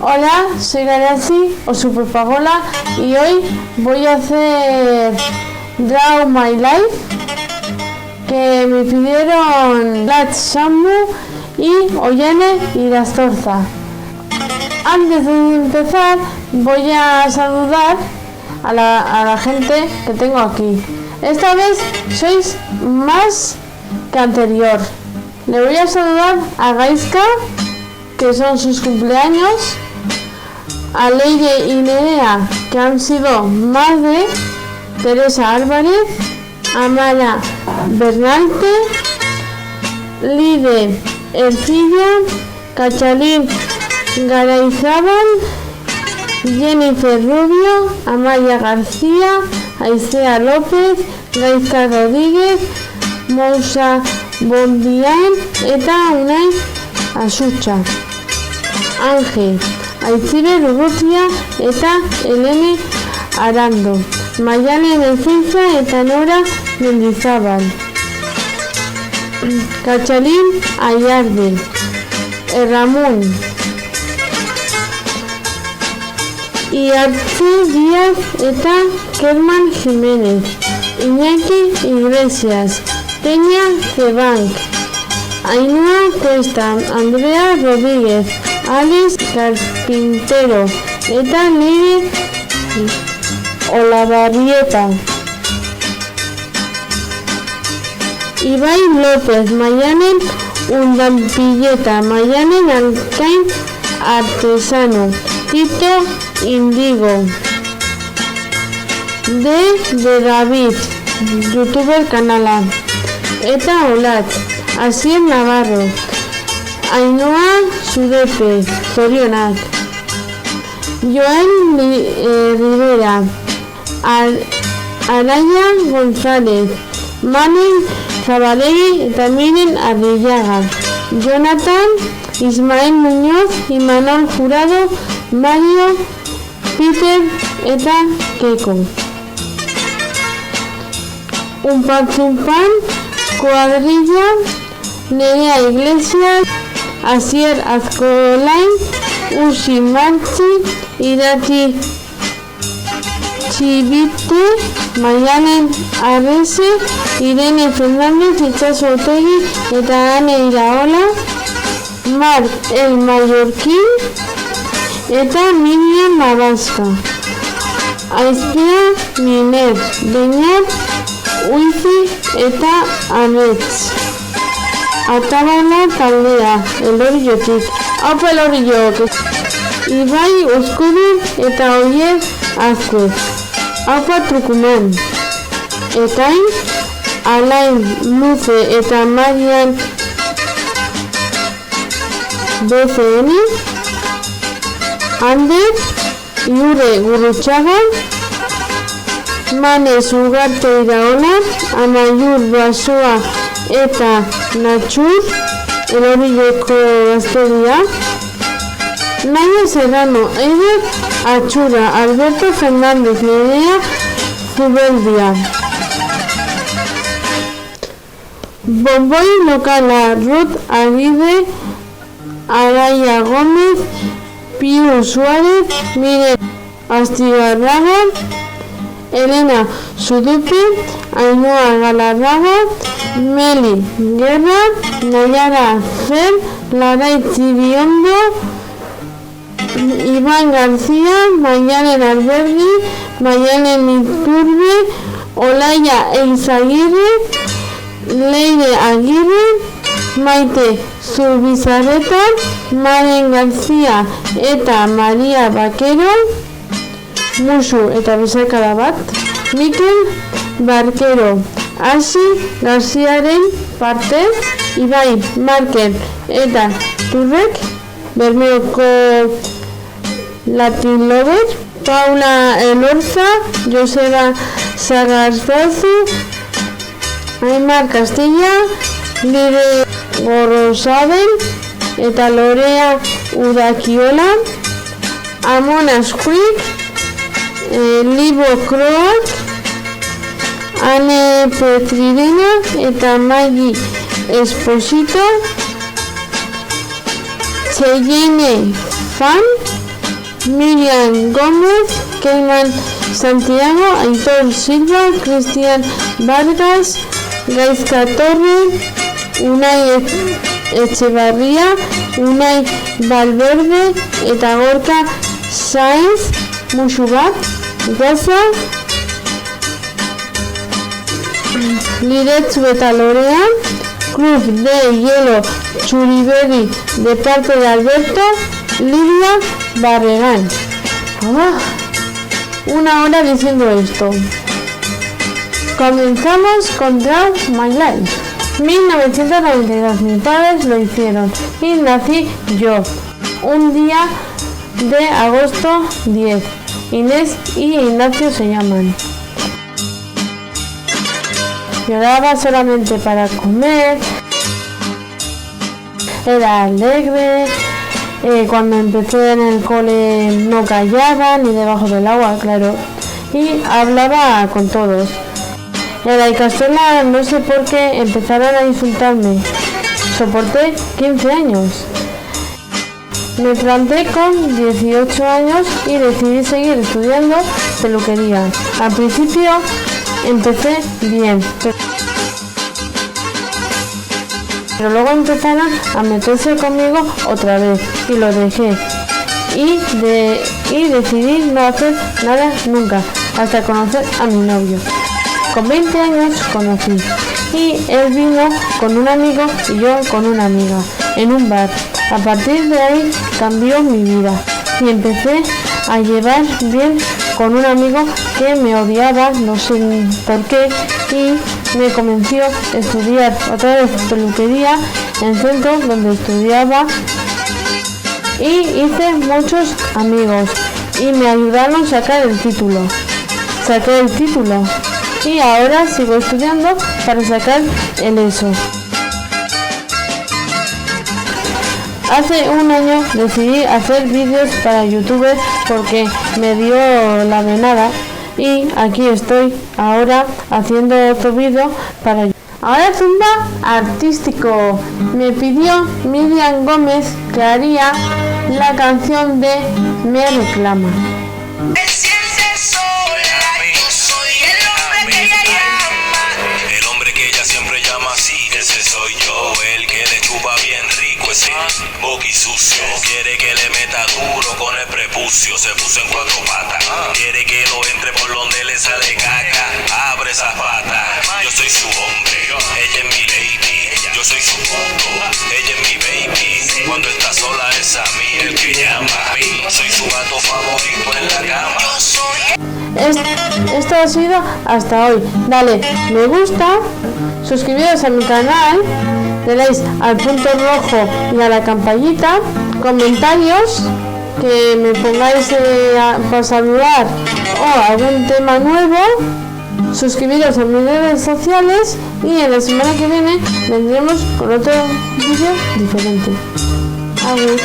Hola, soy Garazi o Superpagola y hoy voy a hacer Draw My Life, que me pidieron Lat Samu y Oyene y Lastorza. Antes de empezar voy a saludar a la gente que tengo aquí. Esta vez sois más que anterior. Le voy a saludar a Gaiska, que son sus cumpleaños, a Leire y Nerea, que han sido madre, Teresa Álvarez, Amara Bernante, Lide Ercilla, Cachalín Garayzábal, Jennifer Rubio, Amaya García, Aisea López, Gaiska Rodríguez, Mousa Bondian eta Unai Asutxa, Ángel Aitziber Urrutia eta Elene Arando, Mayane Defensa eta Nora Mendizabal, Cachalín Ayarde, Ramón Iartzi Díaz eta Kerman Jiménez, Iñaki Iglesias, Peña Cebanc, Ainhoa Cuesta, Andrea Rodríguez, Alex Carpintero eta Leire Olavarrieta, Ibai López, Mayanen Undampilleta, Mayanen Alcain Artesano, Tito Indigo, de David, youtuber kanala, eta Olat, Asier Navarro, Ainhoa Zudepe, zorionak, Joan Rivera, Araya González, Manen Zabalegi eta Miren Arrillaga, Jonathan Ismael Muñoz, Imanol Jurado, Mario Peter eta Keko, Unpan Cuadrilla, Nerea Iglesias, Asier Azcolain, Usi Marchi, Irati Chivite, Mayanen Arrese, Irene Fernández, Itxaso Otegi eta Ane Iraola, Marc El Mallorquín eta Miriam Maraska, Aizpea Miner, Beñat Uizi eta Amets, Atabala taldea, Elorriotik, Aupa Elorriok, Ibai Uzkudu eta Oier Azkuez, Aupa Trukuman, Etain, Alain Luce eta Marian BCN, Ander Iure Gurrutxaga, Manes Ugarte Iraola, Anaiur Basoa eta Natxur, Elorrioko gazteria, Naia Serrano, Eider Atxura, Alberto Fernández, Nerea Zubeldia, Bomboi Lokala, Ruth Aguirre, Araya Gómez, Piu Suárez, Miren Astigarraga, Elena Zudupe, Ainhoa Galarraga, Meli Guerra, Nayara Fer, Laraitzi Biondo, Iván García, Mayanen Alberdi, Mayanen Iturbe, Olaya Eizaguirre, Leire Aguirre, Maite Zubizarreta, Maren García eta Maria Bakero, Musu eta besakada bat, Mikel Barkero, Asi Garziaren parte, Ibai Markel eta Turrek, Bermeoko Latin Lover, Paula Elorza, Joseba Sagarzazu, Aimar Castilla, Lire Gorrosabel eta Lorea Udakiola, Amona Squeak, Libo Croak, Ane Petrirena eta Maggie Esposito, Cheyenne Fan, Miriam Gómez, Keyman Santiago, Aitor Silva, Cristian Vargas, Gaizka Torre, Unai Echevarría, Unai Valverde eta Gorka Sainz, Musu bat, Gaza, Liretsu eta Lorea, Club de Hielo Churiberi de parte de Alberto, Lidia Barragán. Una hora diciendo esto. Comenzamos con Draw My Life. 1992, mis padres lo hicieron y nací yo. Un día de agosto 10. Inés y Ignacio se llaman. Lloraba solamente para comer. Era alegre. Cuando empecé en el cole no callaba, ni debajo del agua, claro. Y hablaba con todos. En la Icastola no sé por qué empezaron a insultarme. Soporté 15 años. Me planté con 18 años y decidí seguir estudiando peluquería. Al principio empecé bien, pero luego empezaron a meterse conmigo otra vez y lo dejé. Y decidí no hacer nada nunca, hasta conocer a mi novio. Con 20 años conocí y él vino con un amigo y yo con una amiga en un bar. A partir de ahí cambió mi vida y empecé a llevar bien con un amigo que me odiaba, no sé por qué, y me convenció a estudiar otra vez peluquería en el centro donde estudiaba y hice muchos amigos y me ayudaron a sacar el título. Saqué el título y ahora sigo estudiando para sacar el ESO. Hace un año decidí hacer vídeos para YouTube porque me dio la venada y aquí estoy ahora haciendo otro vídeo para YouTube. Ahora zumba artístico. Me pidió Miriam Gómez que haría la canción de Me Reclama. Soy yo, el que le chupa bien rico ese boqui sucio. Quiere que le meta duro con el prepucio. Se puso en 4 patas. Quiere que lo entre por donde le sale caca. Abre esas patas. Yo soy su hombre, ella es mi lady. Yo soy su puto, ella es mi baby. Cuando está sola es a mí el que llama. Soy su gato favorito en la cama. Esto ha sido hasta hoy. Dale me gusta, suscribiros a mi canal, le dais al punto rojo y a la campanita, comentarios, que me pongáis para saludar o algún tema nuevo, suscribiros a mis redes sociales y en la semana que viene vendremos con otro vídeo diferente. Adiós.